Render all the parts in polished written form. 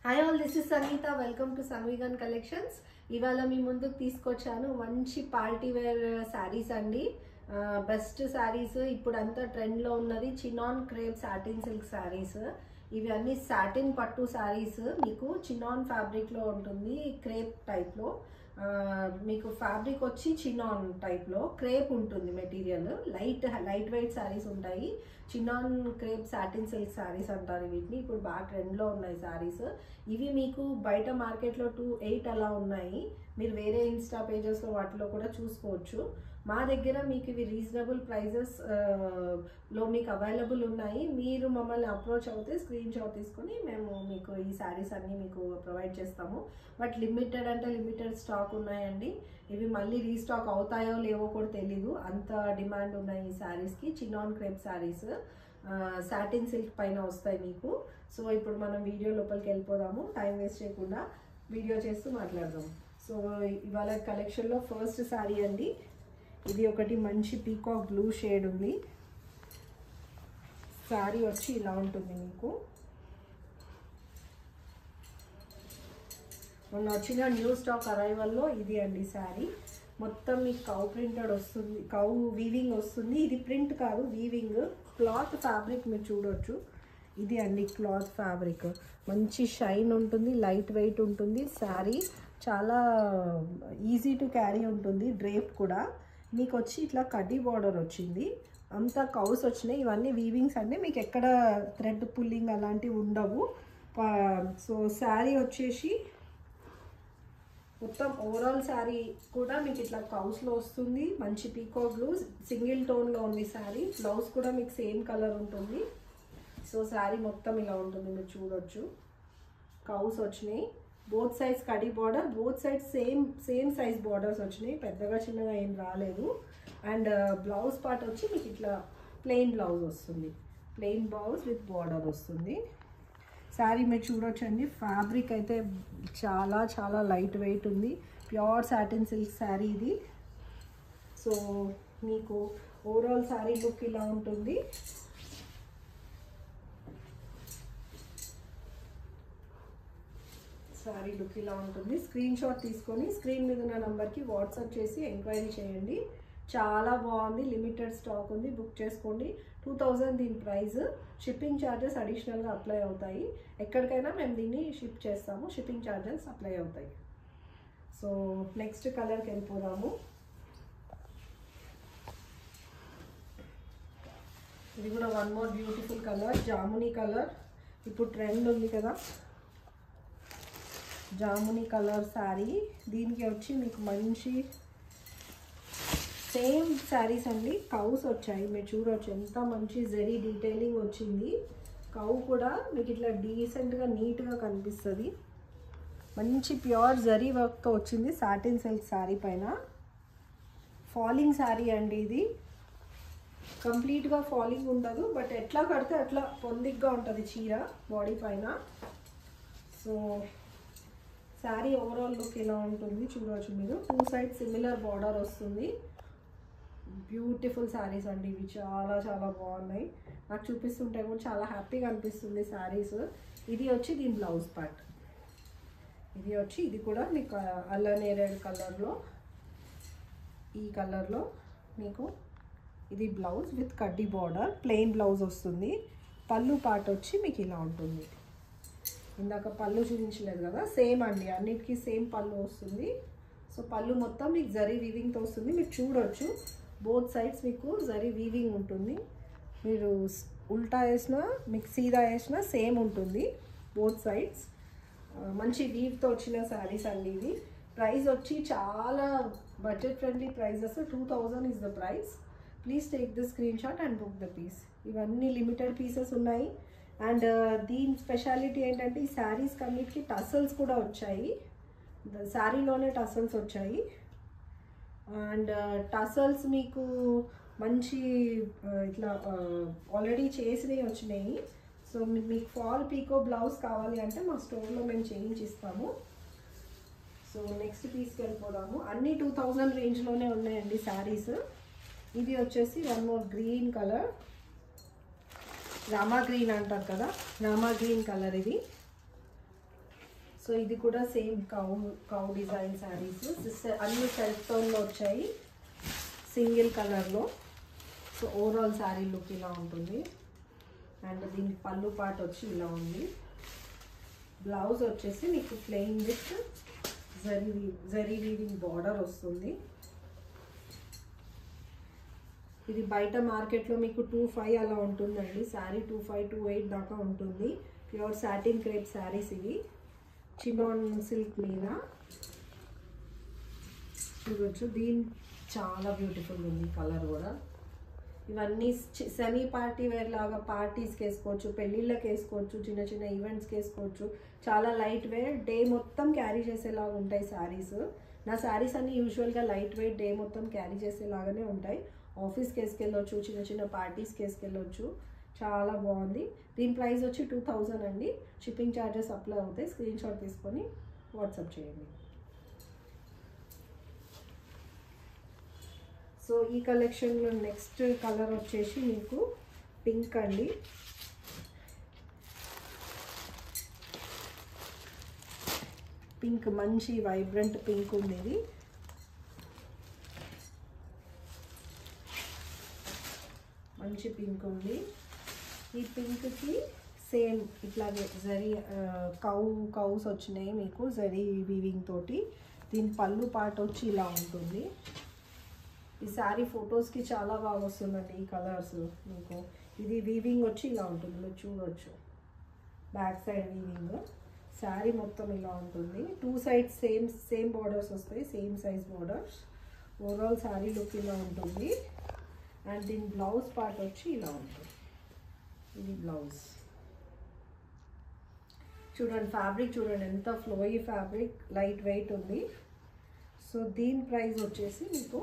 Hi all, this is Sangeetha. Welcome to సంగీగన్ collections. ఇవాళ మీ ముందుకు తీసుకొచ్చాను మంచి పార్టీ వేర్ శారీస్ అండి. బెస్ట్ శారీస్ ఇప్పుడు అంతా ట్రెండ్లో ఉన్నది chinon crepe satin silk saris. ఇవి అన్ని సాటిన్ పట్టు శారీస్. మీకు చినాన్ ఫ్యాబ్రిక్లో ఉంటుంది, క్రేప్ టైప్లో. మీకు ఫ్యాబ్రిక్ వచ్చి చినాన్ టైప్లో క్రేప్ ఉంటుంది మెటీరియల్. లైట్ వెయిట్ శారీస్ ఉంటాయి. Chinon crepe satin silk saris అంటారు వీటిని. ఇప్పుడు బాగా ట్రెండ్లో ఉన్నాయి శారీస్. ఇవి మీకు బయట మార్కెట్లో 2,800 అలా ఉన్నాయి. మీరు వేరే ఇన్స్టా పేజెస్లో వాటిలో కూడా చూసుకోవచ్చు. మా దగ్గర మీకు ఇవి రీజనబుల్ ప్రైజెస్ లో మీకు అవైలబుల్ ఉన్నాయి. మీరు మమ్మల్ని అప్రోచ్ అవుతే స్క్రీన్ షాట్ తీసుకొని మేము మీకు ఈ శారీస్ అన్నీ మీకు ప్రొవైడ్ చేస్తాము. బట్ లిమిటెడ్ అంటే లిమిటెడ్ స్టాక్ ఉన్నాయండి. ఇవి మళ్ళీ రీస్టాక్ అవుతాయో లేవో కూడా తెలీదు, అంత డిమాండ్ ఉన్నాయి ఈ శారీస్కి. Chinon crepe saris satin silk పైన వస్తాయి మీకు. సో ఇప్పుడు మనం వీడియో లోపలికి వెళ్ళిపోదాము, టైం వేస్ట్ చేయకుండా వీడియో చేస్తూ మాట్లాడదాం. సో ఇవాళ కలెక్షన్లో ఫస్ట్ శారీ అండి. ఇది ఒకటి మంచి పీకాక్ బ్లూ షేడ్ ఉంది. శారీ వచ్చి ఇలా ఉంటుంది మీకు. మొన్న వచ్చిన న్యూ స్టాక్ అరైవల్లో ఇది అండి శారీ. మొత్తం మీకు కౌ ప్రింటెడ్ వస్తుంది, కౌ వీవింగ్ వస్తుంది. ఇది ప్రింట్ కాదు, వీవింగ్. క్లాత్ ఫ్యాబ్రిక్ మీరు చూడొచ్చు. ఇది అండి క్లాత్ ఫ్యాబ్రిక్. మంచి షైన్ ఉంటుంది, లైట్ వెయిట్ ఉంటుంది. శారీ చాలా ఈజీ టు క్యారీ ఉంటుంది. డ్రేప్ కూడా మీకు వచ్చి ఇట్లా కడ్డీ బార్డర్ వచ్చింది, అంతా కౌస్ వచ్చినాయి. ఇవన్నీ వీవింగ్స్ అంటే మీకు ఎక్కడ థ్రెడ్ పుల్లింగ్ అలాంటివి ఉండవు. సో శారీ వచ్చేసి మొత్తం ఓవరాల్ శారీ కూడా మీకు ఇట్లా కౌస్లో వస్తుంది. మంచి పీకో బ్లూ సింగిల్ టోన్లో ఉంది శారీ. బ్లౌజ్ కూడా మీకు సేమ్ కలర్ ఉంటుంది. సో శారీ మొత్తం ఇలా ఉంటుంది, మీరు చూడొచ్చు. కౌస్ వచ్చినాయి, both sides khadi border, both sides same size borders వచ్చినాయి, పెద్దగా చిన్నగా ఏం రాలేదు. అండ్ బ్లౌజ్ పార్ట్ వచ్చి మీకు ఇట్లా ప్లెయిన్ బ్లౌజ్ వస్తుంది, ప్లెయిన్ బ్లౌజ్ విత్ బార్డర్ వస్తుంది. శారీ మీరు చూడొచ్చండి. ఫ్యాబ్రిక్ అయితే చాలా చాలా లైట్ వెయిట్ ఉంది. ప్యూర్ సాటిన్ సిల్క్ శారీ ఇది. సో మీకు ఓవరాల్ శారీ లుక్ ఇలా ఉంటుంది. శారీ లుక్ ఇలా ఉంటుంది. స్క్రీన్ షాట్ తీసుకొని స్క్రీన్ మీద ఉన్న నెంబర్కి వాట్సాప్ చేసి ఎంక్వైరీ చేయండి. చాలా బాగుంది, లిమిటెడ్ స్టాక్ ఉంది, బుక్ చేసుకోండి. 2000 దీని ప్రైస్. షిప్పింగ్ ఛార్జెస్ అడిషనల్గా అప్లై అవుతాయి. ఎక్కడికైనా మేము దీన్ని షిప్ చేస్తాము, షిప్పింగ్ ఛార్జెస్ అప్లై అవుతాయి. సో నెక్స్ట్ కలర్కి వెళ్ళిపోదాము. ఇది కూడా one more beautiful colour, jamuni colour. ఇప్పుడు ట్రెండ్ ఉంది కదా జామునీ కలర్ శారీ. దీనికి వచ్చి మీకు మంచి సేమ్ శారీస్ అండి. కౌస్ వచ్చాయి, మీరు చూడవచ్చు ఎంత మంచి జరీ డీటెయిలింగ్ వచ్చింది. కౌ కూడా మీకు ఇట్లా డీసెంట్గా నీట్గా కనిపిస్తుంది. మంచి ప్యూర్ జరీ వర్క్తో వచ్చింది సాటిన్ సిల్క్ శారీ పైన. ఫాలింగ్ శారీ అండి ఇది. కంప్లీట్గా ఫాలింగ్ ఉండదు, బట్ ఎట్లా కడితే అట్లా పొందిగ్గా ఉంటుంది చీర బాడీ పైన. సో శారీ ఓవరాల్ లుక్ ఇలా ఉంటుంది, చూడవచ్చు మీరు. 2 సైడ్ సిమిలర్ బార్డర్ వస్తుంది. బ్యూటిఫుల్ శారీస్ అండి ఇవి, చాలా చాలా బాగున్నాయి. నాకు చూపిస్తుంటే కూడా చాలా హ్యాపీగా అనిపిస్తుంది శారీస్. ఇది వచ్చి దీని బ్లౌజ్ పార్ట్. ఇది కూడా మీకు అల్లనేరేడ్ కలర్లో, ఈ కలర్లో మీకు ఇది బ్లౌజ్ విత్ కడ్డీ బార్డర్, ప్లెయిన్ బ్లౌజ్ వస్తుంది. పళ్ళు పార్ట్ వచ్చి మీకు ఇలా ఉంటుంది. ఇందాక పళ్ళు చూపించలేదు కదా, సేమ్ అండి, అన్నిటికీ సేమ్ పళ్ళు వస్తుంది. సో పళ్ళు మొత్తం మీకు జరీ వీవింగ్తో వస్తుంది, మీరు చూడొచ్చు. బోత్ సైడ్స్ మీకు జరీ వీవింగ్ ఉంటుంది. మీరు ఉల్టా వేసినా మీకు సీదా వేసినా సేమ్ ఉంటుంది బోత్ సైడ్స్. మంచి వీవ్తో వచ్చిన శారీస్ అండి ఇవి. ప్రైస్ వచ్చి చాలా budget friendly prices. 2000 is the price. Please take the screenshot and book the piece. ఇవన్నీ లిమిటెడ్ పీసెస్ ఉన్నాయి. అండ్ దీని స్పెషాలిటీ ఏంటంటే ఈ శారీస్కి అన్నిటికీ టసల్స్ కూడా వచ్చాయి. శారీలోనే టసల్స్ వచ్చాయి. అండ్ టసల్స్ మీకు మంచి ఇట్లా ఆల్రెడీ చేసినవి వచ్చినాయి. సో మీకు ఫాల్ పీకో బ్లౌజ్ కావాలి అంటే మా స్టోర్లో మేము చేయించిస్తాము. సో నెక్స్ట్ పీస్కి వెళ్ళిపోదాము. అన్నీ 2000 రేంజ్లోనే ఉన్నాయండి శారీస్. ఇది వచ్చేసి one more green colour, Rama green అంటారు కదా, రామా గ్రీన్ కలర్. ఇది సో ఇది కూడా సేమ్ కౌ డిజైన్ శారీస్, అన్ని సెల్ఫ్ టోన్లో వచ్చాయి, సింగిల్ కలర్లో. సో ఓవరాల్ శారీ లుక్ ఇలా ఉంటుంది. అండ్ దీనికి పళ్ళు పార్ట్ వచ్చి ఇలా ఉంది. బ్లౌజ్ వచ్చేసి మీకు plain with zari weaving border వస్తుంది. ఇది బయట మార్కెట్లో మీకు 2,500 అలా ఉంటుందండి శారీ, 2,500 2,800 దాకా ఉంటుంది. ప్యూర్ సాటిన్ క్రేప్ శారీస్ ఇవి, చినాన్ సిల్క్ మీద చూడొచ్చు. దీని చాలా బ్యూటిఫుల్ ఉంది కలర్ కూడా. ఇవన్నీ సెమీ పార్టీ వేర్ లాగా పార్టీస్కి వేసుకోవచ్చు, పెళ్ళిళ్ళకి వేసుకోవచ్చు, చిన్న చిన్న ఈవెంట్స్కి వేసుకోవచ్చు. చాలా లైట్ వెయిట్, డే మొత్తం క్యారీ చేసేలాగా ఉంటాయి శారీస్. నా శారీస్ అన్నీ యూజువల్గా లైట్ వెయిట్, డే మొత్తం క్యారీ చేసేలాగానే ఉంటాయి. ఆఫీస్కి వేసుకెళ్ళొచ్చు, చిన్న చిన్న పార్టీస్కి వేసుకెళ్ళొచ్చు. చాలా బాగుంది. దీని ప్రైస్ వచ్చి 2000 అండి. షిప్పింగ్ ఛార్జెస్ అప్లై అవుతాయి. స్క్రీన్ షాట్ తీసుకొని వాట్సాప్ చేయండి. సో ఈ కలెక్షన్లో నెక్స్ట్ కలర్ వచ్చేసి మీకు పింక్ అండి. పింక్ మంచి వైబ్రెంట్ పింక్ ఉంది ఇది. మంచి పింక్ ఉంది. ఈ పింక్కి సేమ్ ఇట్లాగే జరీ కౌస్ వచ్చినాయి మీకు జరీ వీవింగ్ తోటి. దీని పళ్ళు పార్ట్ వచ్చి ఇలా ఉంటుంది. ఈ శారీ ఫొటోస్కి చాలా బాగా వస్తుందండి ఈ కలర్స్ మీకు. ఇది వీవింగ్ వచ్చి ఇలా ఉంటుంది, మీరు చూడవచ్చు. బ్యాక్ సైడ్ వీవింగ్, శారీ మొత్తం ఇలా ఉంటుంది. 2 సైడ్స్ సేమ్ బార్డర్స్ వస్తాయి, same size borders. Overall sari look ఇలా ఉంటుంది. అండ్ దీని బ్లౌజ్ పార్ట్ వచ్చి ఇలా ఉంటుంది. ఇది బ్లౌజ్. చూడండి ఫ్యాబ్రిక్ చూడండి ఎంత ఫ్లోయీ ఫ్యాబ్రిక్, లైట్ వెయిట్ ఉంది. సో దీని ప్రైస్ వచ్చేసి మీకు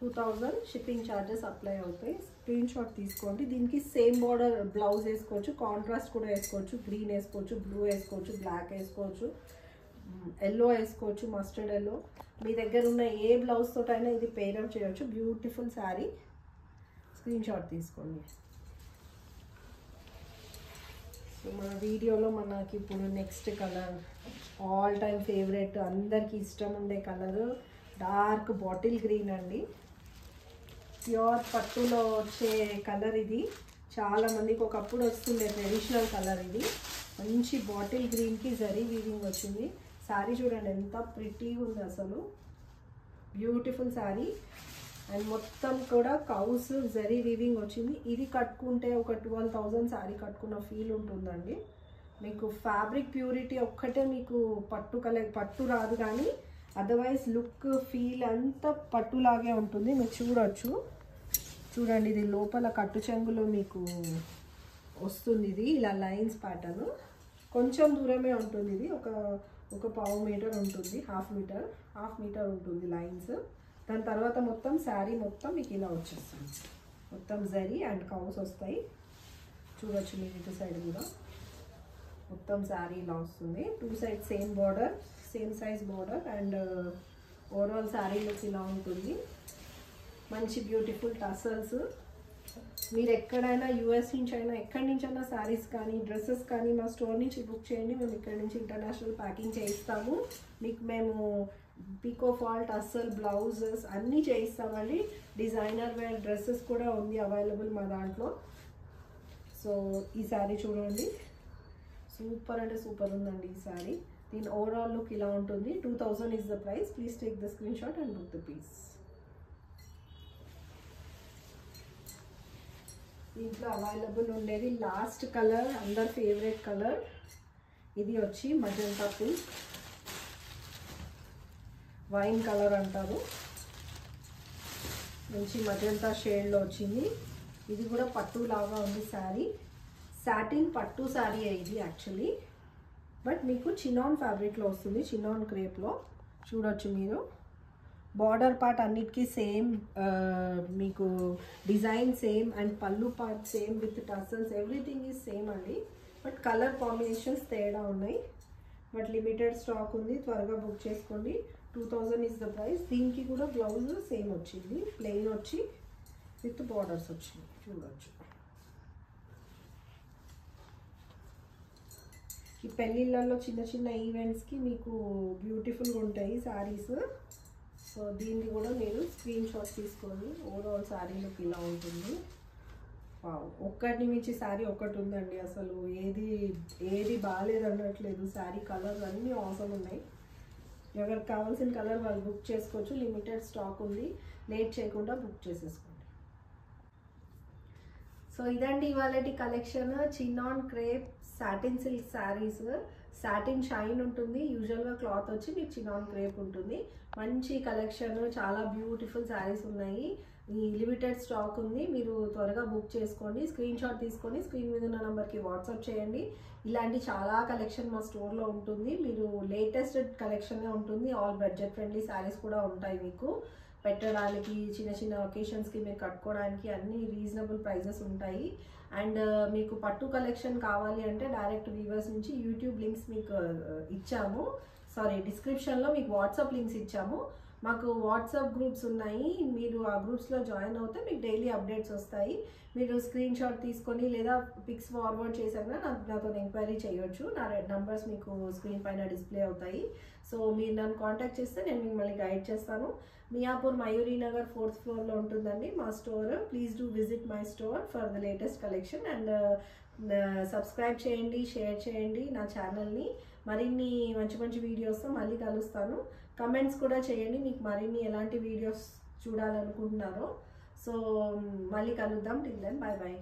2000. షిప్పింగ్ ఛార్జెస్ అప్లై అవుతాయి. స్క్రీన్ షాట్ తీసుకోండి. దీనికి సేమ్ బార్డర్ బ్లౌజ్ వేసుకోవచ్చు, కాంట్రాస్ట్ కూడా వేసుకోవచ్చు. గ్రీన్ వేసుకోవచ్చు, బ్లూ వేసుకోవచ్చు, బ్లాక్ వేసుకోవచ్చు, ఎల్లో వేసుకోవచ్చు, మస్టర్డ్ ఎల్లో. మీ దగ్గర ఉన్న ఏ బ్లౌజ్ తోటైనా ఇది పేరప్ చేయవచ్చు. బ్యూటిఫుల్ శారీ. స్క్రీన్ షాట్ తీసుకోండి. సో మన వీడియోలో మనకి ఇప్పుడు next colour all time favourite, అందరికీ ఇష్టం ఉండే కలర్ డార్క్ బాటిల్ గ్రీన్ అండి. ప్యూర్ పట్టులో వచ్చే కలర్ ఇది. చాలామందికి ఒకప్పుడు వస్తుండే ట్రెడిషనల్ కలర్ ఇది. మంచి బాటిల్ గ్రీన్కి జరీ వీవింగ్ వచ్చింది. శారీ చూడండి ఎంత ప్రిటీగా ఉంది అసలు. బ్యూటిఫుల్ శారీ. అండ్ మొత్తం కూడా కౌస్ జరీ వీవింగ్ వచ్చింది. ఇది కట్టుకుంటే ఒక 12,000 శారీ కట్టుకున్న ఫీల్ ఉంటుందండి మీకు. ఫ్యాబ్రిక్ ప్యూరిటీ ఒక్కటే మీకు పట్టు రాదు, కానీ అదర్వైజ్ లుక్ ఫీల్ అంతా పట్టులాగే ఉంటుంది. మీరు చూడండి ఇది లోపల కట్టు చెంగులో మీకు వస్తుంది. ఇది ఇలా లైన్స్ ప్యాటర్న్ కొంచెం దూరమే ఉంటుంది. ఇది ఒక పావు మీటర్ ఉంటుంది, హాఫ్ మీటర్ ఉంటుంది లైన్స్. దాని తర్వాత మొత్తం శారీ మొత్తం మీకు ఇలా వచ్చేస్తుంది. మొత్తం జరీ అండ్ కౌస్ వస్తాయి. చూడొచ్చు మీరు ఇటు సైడ్ కూడా మొత్తం శారీ ఇలా వస్తుంది. 2 side same border, same size border. And overall sari look ఇలా ఉంటుంది. మంచి బ్యూటిఫుల్ టసల్స్. మీరు ఎక్కడైనా యూఎస్ నుంచి అయినా ఎక్కడి నుంచైనా శారీస్ కానీ డ్రెస్సెస్ కానీ మా స్టోర్ నుంచి బుక్ చేయండి. మేము ఇక్కడ నుంచి ఇంటర్నేషనల్ ప్యాకింగ్ చేయిస్తాము. మీకు మేము పికో ఫాల్, టస్సల్, బ్లౌజెస్ అన్నీ చేయిస్తామండి. డిజైనర్ వేర్ డ్రెస్సెస్ కూడా ఉంది అవైలబుల్ మా దాంట్లో. సో ఈ శారీ చూడండి, సూపర్ అంటే సూపర్ ఉందండి ఈ శారీ. దీని ఓవరాల్ లుక్ ఇలా ఉంటుంది. 2000 is the price. Please take the screenshot and book the piece. దీంట్లో అవైలబుల్ ఉండేది లాస్ట్ కలర్, అందర్ ఫేవరెట్ కలర్. ఇది వచ్చి మజంతా పింక్, వైన్ కలర్ అంటారు. మంచి మజంతా షేడ్లో వచ్చింది. ఇది కూడా పట్టు లాగా ఉంది శారీ. సాటిన్ పట్టు శారీ ఇది యాక్చువల్లీ, బట్ మీకు చినాన్ ఫ్యాబ్రిక్లో వస్తుంది, చినాన్ క్రేప్లో. చూడొచ్చు మీరు. బార్డర్ పార్ట్ అన్నిటికీ సేమ్, మీకు డిజైన్ సేమ్ అండ్ పళ్ళు part same with tassels, everything is same అండి. బట్ కలర్ కాంబినేషన్స్ తేడా ఉన్నాయి. బట్ లిమిటెడ్ స్టాక్ ఉంది, త్వరగా బుక్ చేసుకోండి. 2000 is the price. దీనికి కూడా బ్లౌజ్ సేమ్ వచ్చింది, ప్లెయిన్ వచ్చి విత్ బార్డర్స్ వచ్చింది. చూడవచ్చు. ఈ పెళ్ళిళ్ళల్లో చిన్న చిన్న ఈవెంట్స్కి మీకు బ్యూటిఫుల్గా ఉంటాయి శారీస్. సో దీన్ని కూడా మీరు స్క్రీన్ షాట్ తీసుకోండి. ఓవరాల్ శారీ లుక్ ఇలా ఉంటుంది. ఒక్కటి మించి శారీ ఒకటి ఉందండి. అసలు ఏది బాగాలేదు అనట్లేదు. శారీ కలర్స్ అన్నీ అవసరం ఉన్నాయి. ఎవరికి కావాల్సిన కలర్ వాళ్ళు బుక్ చేసుకోవచ్చు. లిమిటెడ్ స్టాక్ ఉంది. లేట్ చేయకుండా బుక్ చేసేసుకోండి. సో ఇదండి ఇవాళటి collection. Chinon crepe satin silk sarees. Satin shine ఉంటుంది. యూజువల్గా క్లాత్ వచ్చి మీకు చినాన్ క్రేప్ ఉంటుంది. మంచి కలెక్షన్, చాలా బ్యూటిఫుల్ శారీస్ ఉన్నాయి. ఈ లిమిటెడ్ స్టాక్ ఉంది. మీరు త్వరగా బుక్ చేసుకోండి. స్క్రీన్ షాట్ తీసుకొని స్క్రీన్ మీద ఉన్న నెంబర్కి వాట్సాప్ చేయండి. ఇలాంటి చాలా కలెక్షన్ మా స్టోర్లో ఉంటుంది. మీరు లేటెస్ట్ కలెక్షనే ఉంటుంది. ఆల్ బడ్జెట్ ఫ్రెండ్లీ శారీస్ కూడా ఉంటాయి. మీకు పెట్టడానికి, చిన్న చిన్న ఒకేషన్స్కి మీరు కట్టుకోవడానికి అన్ని రీజనబుల్ ప్రైజెస్ ఉంటాయి. అండ్ మీకు పట్టు కలెక్షన్ కావాలి అంటే డైరెక్ట్ వీవర్స్ నుంచి యూట్యూబ్ లింక్స్ మీకు ఇచ్చాము. డిస్క్రిప్షన్లో మీకు వాట్సాప్ లింక్స్ ఇచ్చాము. మాకు వాట్సాప్ గ్రూప్స్ ఉన్నాయి. మీరు ఆ గ్రూప్స్లో జాయిన్ అవుతే మీకు డైలీ అప్డేట్స్ వస్తాయి. మీరు స్క్రీన్ షాట్ తీసుకొని లేదా పిక్స్ ఫార్వర్డ్ చేశాక నాతో ఎంక్వైరీ చేయొచ్చు. నా నంబర్స్ మీకు స్క్రీన్ పైన డిస్ప్లే అవుతాయి. సో మీరు నన్ను కాంటాక్ట్ చేస్తే నేను మిమ్మల్ని గైడ్ చేస్తాను. మియాపూర్ మయూరి నగర్ 4th ఫ్లోర్లో ఉంటుందండి మా store. Please do visit my store for the latest collection. And subscribe చేయండి, షేర్ చేయండి నా ఛానల్ని. మరిన్ని మంచి మంచి వీడియోస్తో మళ్ళీ కలుస్తాను. కమెంట్స్ కూడా చేయండి మీకు మరిన్ని ఎలాంటి వీడియోస్ చూడాలనుకుంటున్నారో. సో మళ్ళీ కలుద్దాం. Till then bye by.